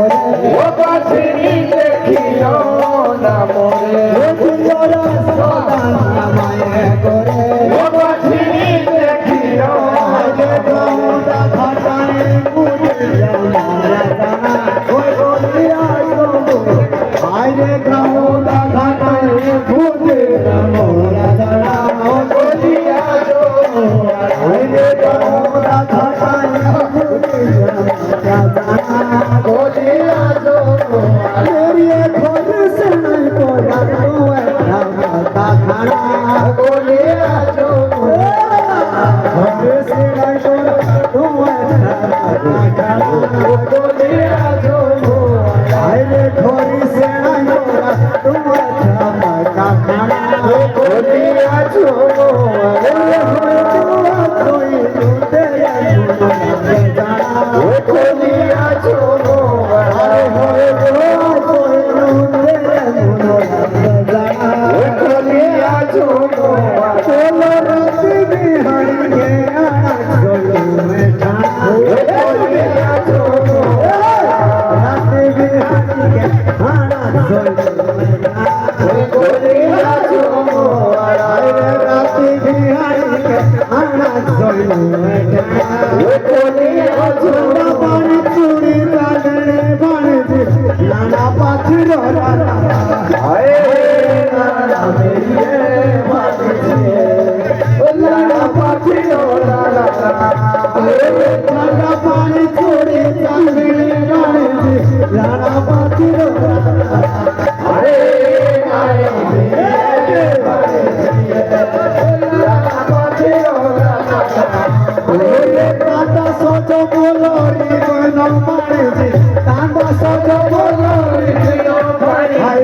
ও বাছড়ি দেখিও না মোরে তোরা সদা মায়ে করে ও বাছড়ি দেখিও আগে গাউটা ঘাটায় বুঝে জানা জানা ওই বলিয়া সবু আইরে গাউটা ঘাটায় বুঝে মোরা জানা ওই বলিয়া সবু আইরে গাউটা ঘাটায় বুঝে জানা বলিয়া সবু मेरी खोज से नहीं कोया तो ऐसा माता खाना বলিয়া সবু खोज से नहीं कोया तो ऐसा माता खाना বলিয়া সবু आए खोज से नहीं कोया तो ऐसा माता खाना বলিয়া সবু कोई तेरे मुझे जाना বলিয়া সবু अरे होए कोई तेरे मुझे जाना বলিয়া সবু चलो रात बिहारी के आना चलो मैं ठाना বলিয়া সবু रात बिहारी के आना चलो मैं ठाना বলিয়া সবু रात बिहारी के आना चलो मैं ठाना বলিয়া छोड़ा पानी चूड़ी डालने बाने जी नाना पाथरो राना আয়ে নানা মেরিয়ে বাজছে লালা পাখিও লালা ठंडा पानी चूड़ी डालने बाने जी नाना पाथरो राना আরে আরে মেরিয়ে বাজছে লালা পাখিও লালা ओरे कांदा सोचो बोलोरी बनो मारे जी कांदा सोचो बोलोरी नो ভাই हाय